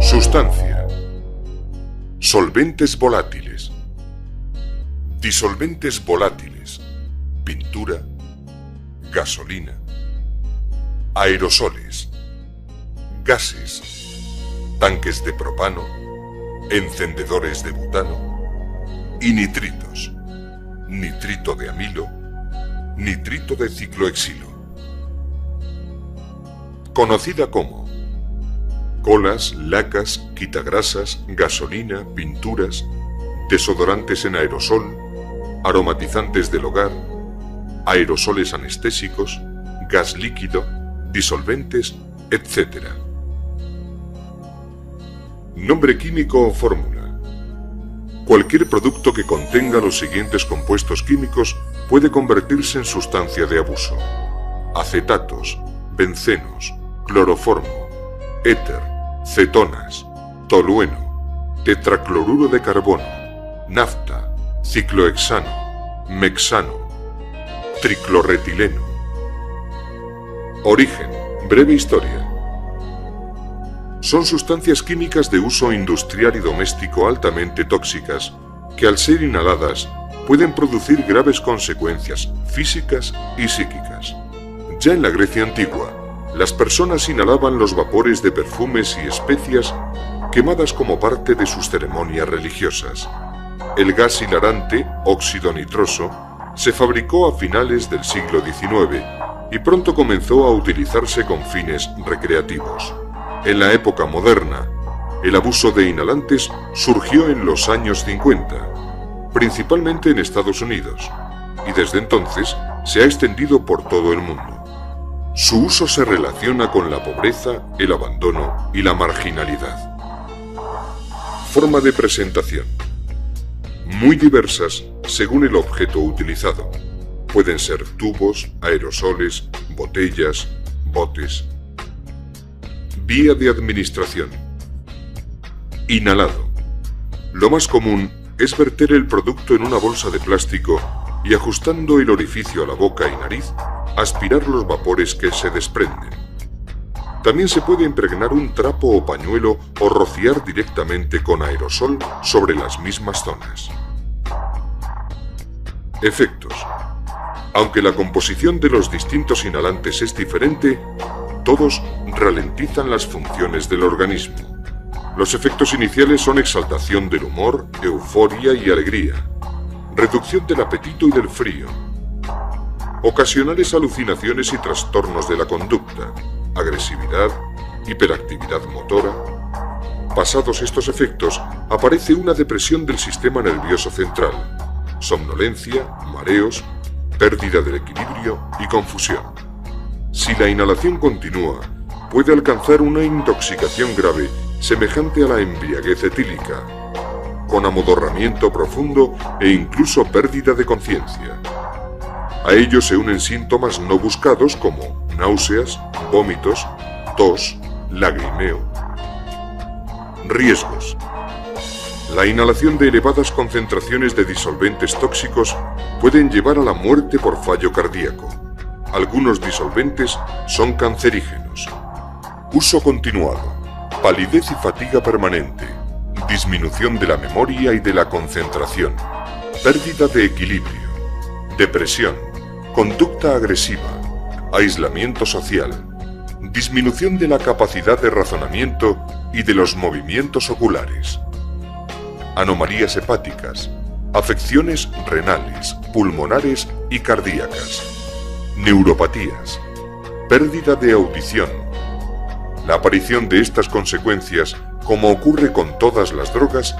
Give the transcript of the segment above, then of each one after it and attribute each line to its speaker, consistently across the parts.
Speaker 1: Sustancia. Solventes volátiles. Disolventes volátiles. Pintura. Gasolina. Aerosoles. Gases. Tanques de propano. Encendedores de butano. Y nitritos. Nitrito de amilo. Nitrito de ciclohexilo. Conocida como colas, lacas, quitagrasas, gasolina, pinturas, desodorantes en aerosol, aromatizantes del hogar, aerosoles anestésicos, gas líquido, disolventes, etc. Nombre químico o fórmula. Cualquier producto que contenga los siguientes compuestos químicos puede convertirse en sustancia de abuso: acetatos, bencenos, cloroformo, éter, cetonas, tolueno, tetracloruro de carbono, nafta, ciclohexano, mexano, triclorretileno. Origen, breve historia. Son sustancias químicas de uso industrial y doméstico altamente tóxicas que, al ser inhaladas, pueden producir graves consecuencias físicas y psíquicas. Ya en la Grecia antigua, las personas inhalaban los vapores de perfumes y especias quemadas como parte de sus ceremonias religiosas. El gas hilarante, óxido nitroso, se fabricó a finales del siglo XIX y pronto comenzó a utilizarse con fines recreativos. En la época moderna, el abuso de inhalantes surgió en los años 50, principalmente en Estados Unidos, y desde entonces se ha extendido por todo el mundo. Su uso se relaciona con la pobreza, el abandono y la marginalidad. Forma de presentación. Muy diversas según el objeto utilizado. Pueden ser tubos, aerosoles, botellas, botes. Vía de administración. Inhalado. Lo más común es verter el producto en una bolsa de plástico y, ajustando el orificio a la boca y nariz, aspirar los vapores que se desprenden. También se puede impregnar un trapo o pañuelo o rociar directamente con aerosol sobre las mismas zonas. Efectos. Aunque la composición de los distintos inhalantes es diferente, todos ralentizan las funciones del organismo. Los efectos iniciales son exaltación del humor, euforia y alegría, reducción del apetito y del frío, ocasionales alucinaciones y trastornos de la conducta, agresividad, hiperactividad motora. Pasados estos efectos, aparece una depresión del sistema nervioso central, somnolencia, mareos, pérdida del equilibrio y confusión. Si la inhalación continúa, puede alcanzar una intoxicación grave semejante a la embriaguez etílica, con amodorramiento profundo e incluso pérdida de conciencia. A ello se unen síntomas no buscados como náuseas, vómitos, tos, lagrimeo. Riesgos. La inhalación de elevadas concentraciones de disolventes tóxicos pueden llevar a la muerte por fallo cardíaco. Algunos disolventes son cancerígenos. Uso continuado. Palidez y fatiga permanente. Disminución de la memoria y de la concentración. Pérdida de equilibrio. Depresión. Conducta agresiva. Aislamiento social. Disminución de la capacidad de razonamiento y de los movimientos oculares. Anomalías hepáticas. Afecciones renales, pulmonares y cardíacas. Neuropatías. Pérdida de audición. La aparición de estas consecuencias, como ocurre con todas las drogas,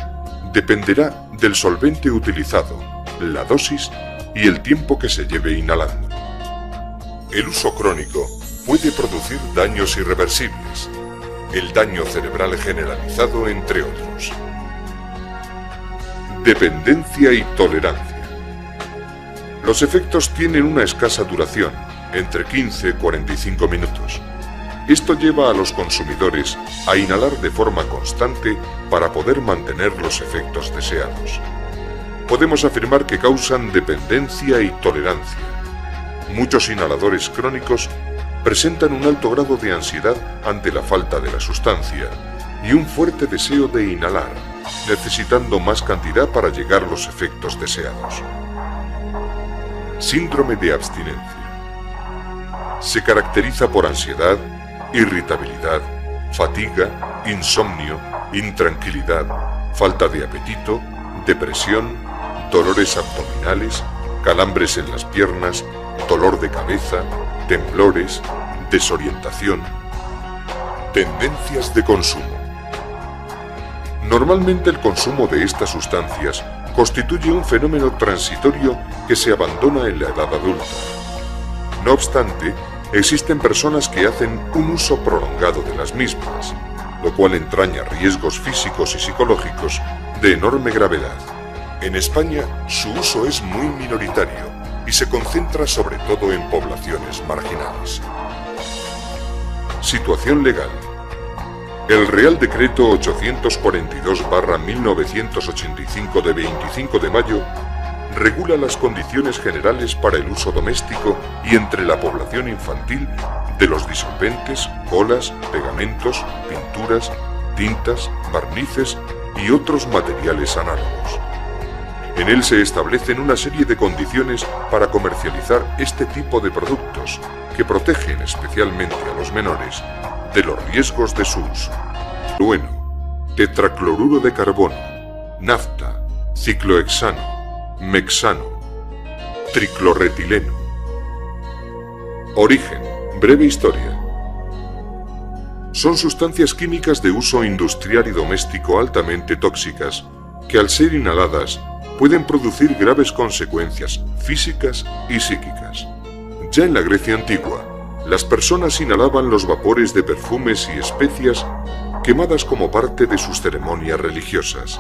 Speaker 1: dependerá del solvente utilizado, la dosis y el tiempo que se lleve inhalando. El uso crónico puede producir daños irreversibles, el daño cerebral generalizado, entre otros. Dependencia y tolerancia. Los efectos tienen una escasa duración, entre 15 y 45 minutos. Esto lleva a los consumidores a inhalar de forma constante para poder mantener los efectos deseados. Podemos afirmar que causan dependencia y tolerancia. Muchos inhaladores crónicos presentan un alto grado de ansiedad ante la falta de la sustancia y un fuerte deseo de inhalar, necesitando más cantidad para llegar a los efectos deseados. Síndrome de abstinencia. Se caracteriza por ansiedad, irritabilidad, fatiga, insomnio, intranquilidad, falta de apetito, depresión, dolores abdominales, calambres en las piernas, dolor de cabeza, temblores, desorientación. Tendencias de consumo. Normalmente el consumo de estas sustancias constituye un fenómeno transitorio que se abandona en la edad adulta. No obstante, existen personas que hacen un uso prolongado de las mismas, lo cual entraña riesgos físicos y psicológicos de enorme gravedad. En España, su uso es muy minoritario y se concentra sobre todo en poblaciones marginales. Situación legal. El Real Decreto 842/1985 de 25 de mayo regula las condiciones generales para el uso doméstico y entre la población infantil de los disolventes, colas, pegamentos, pinturas, tintas, barnices y otros materiales análogos. En él se establecen una serie de condiciones para comercializar este tipo de productos que protegen especialmente a los menores de los riesgos de su uso. Tolueno, tetracloruro de carbono, nafta, ciclohexano, mexano, triclorretileno. Origen, breve historia. Son sustancias químicas de uso industrial y doméstico altamente tóxicas que al ser inhaladas pueden producir graves consecuencias físicas y psíquicas. Ya en la Grecia antigua, las personas inhalaban los vapores de perfumes y especias quemadas como parte de sus ceremonias religiosas.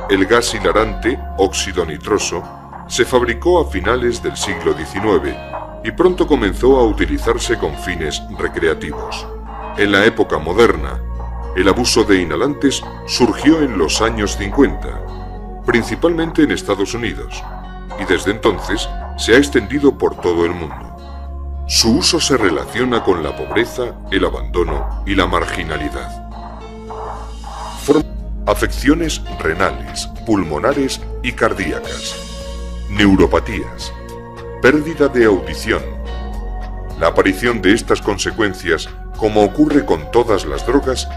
Speaker 1: El gas hilarante, óxido nitroso, se fabricó a finales del siglo XIX y pronto comenzó a utilizarse con fines recreativos. En la época moderna, el abuso de inhalantes surgió en los años 50, principalmente en Estados Unidos, y desde entonces se ha extendido por todo el mundo. Su uso se relaciona con la pobreza, el abandono y la marginalidad. Afecciones renales, pulmonares y cardíacas. Neuropatías. Pérdida de audición. La aparición de estas consecuencias, como ocurre con todas las drogas,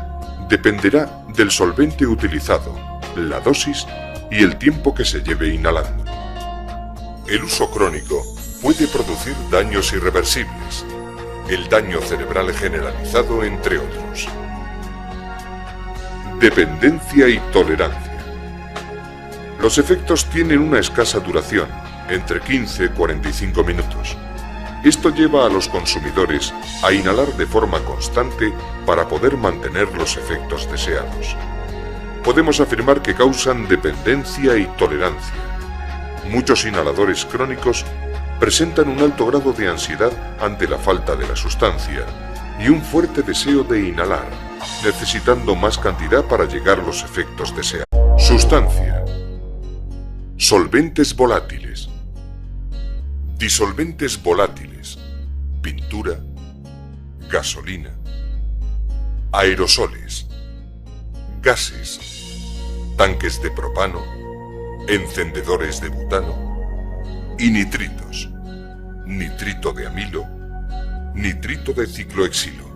Speaker 1: dependerá del solvente utilizado, la dosis y el tiempo que se lleve inhalando. El uso crónico puede producir daños irreversibles, el daño cerebral generalizado entre otros. Dependencia y tolerancia. Los efectos tienen una escasa duración, entre 15 y 45 minutos. Esto lleva a los consumidores a inhalar de forma constante para poder mantener los efectos deseados. Podemos afirmar que causan dependencia y tolerancia. Muchos inhaladores crónicos presentan un alto grado de ansiedad ante la falta de la sustancia y un fuerte deseo de inhalar, necesitando más cantidad para llegar a los efectos deseados. Sustancia. Solventes volátiles. Disolventes volátiles. Pintura. Gasolina. Aerosoles. Gases. Tanques de propano. Encendedores de butano. Y nitritos. Nitrito de amilo. Nitrito de ciclohexilo.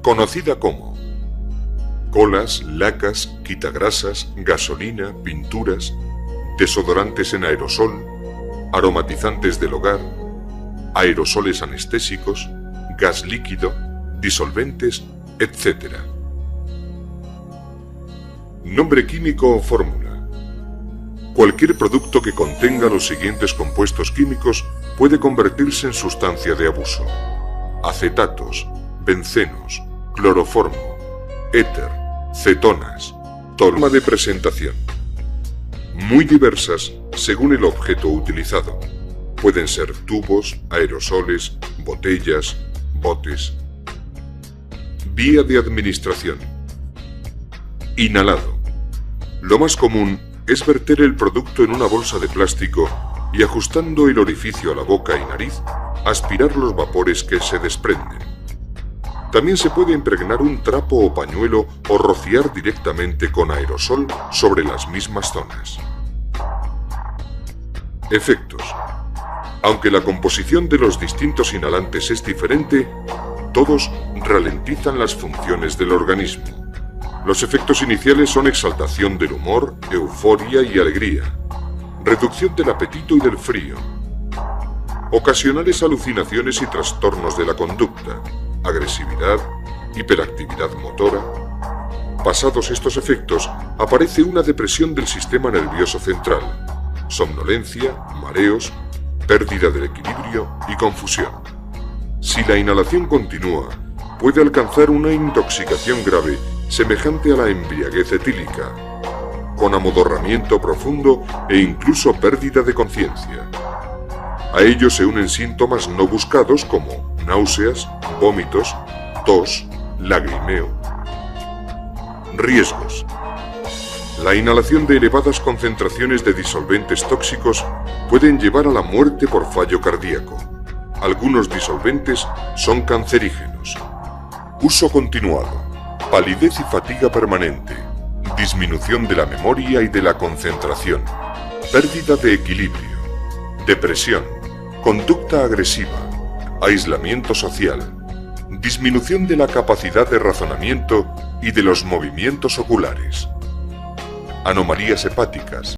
Speaker 1: Conocida como colas, lacas, quitagrasas, gasolina, pinturas, desodorantes en aerosol, aromatizantes del hogar, aerosoles anestésicos, gas líquido, disolventes, etc. Nombre químico o fórmula. Cualquier producto que contenga los siguientes compuestos químicos puede convertirse en sustancia de abuso: acetatos, bencenos, cloroformo, éter, cetonas. Forma de presentación. Muy diversas según el objeto utilizado. Pueden ser tubos, aerosoles, botellas, botes. Vía de administración. Inhalado. Lo más común es verter el producto en una bolsa de plástico y, ajustando el orificio a la boca y nariz, aspirar los vapores que se desprenden. También se puede impregnar un trapo o pañuelo o rociar directamente con aerosol sobre las mismas zonas. Efectos. Aunque la composición de los distintos inhalantes es diferente, todos ralentizan las funciones del organismo. Los efectos iniciales son exaltación del humor, euforia y alegría, reducción del apetito y del frío, ocasionales alucinaciones y trastornos de la conducta, agresividad, hiperactividad motora. Pasados estos efectos, aparece una depresión del sistema nervioso central, somnolencia, mareos, pérdida del equilibrio y confusión. Si la inhalación continúa, puede alcanzar una intoxicación grave semejante a la embriaguez etílica, con amodorramiento profundo e incluso pérdida de conciencia. A ello se unen síntomas no buscados como náuseas, vómitos, tos, lagrimeo. Riesgos. La inhalación de elevadas concentraciones de disolventes tóxicos pueden llevar a la muerte por fallo cardíaco. Algunos disolventes son cancerígenos. Uso continuado. Palidez y fatiga permanente. Disminución de la memoria y de la concentración. Pérdida de equilibrio. Depresión. Conducta agresiva. Aislamiento social. Disminución de la capacidad de razonamiento y de los movimientos oculares. Anomalías hepáticas.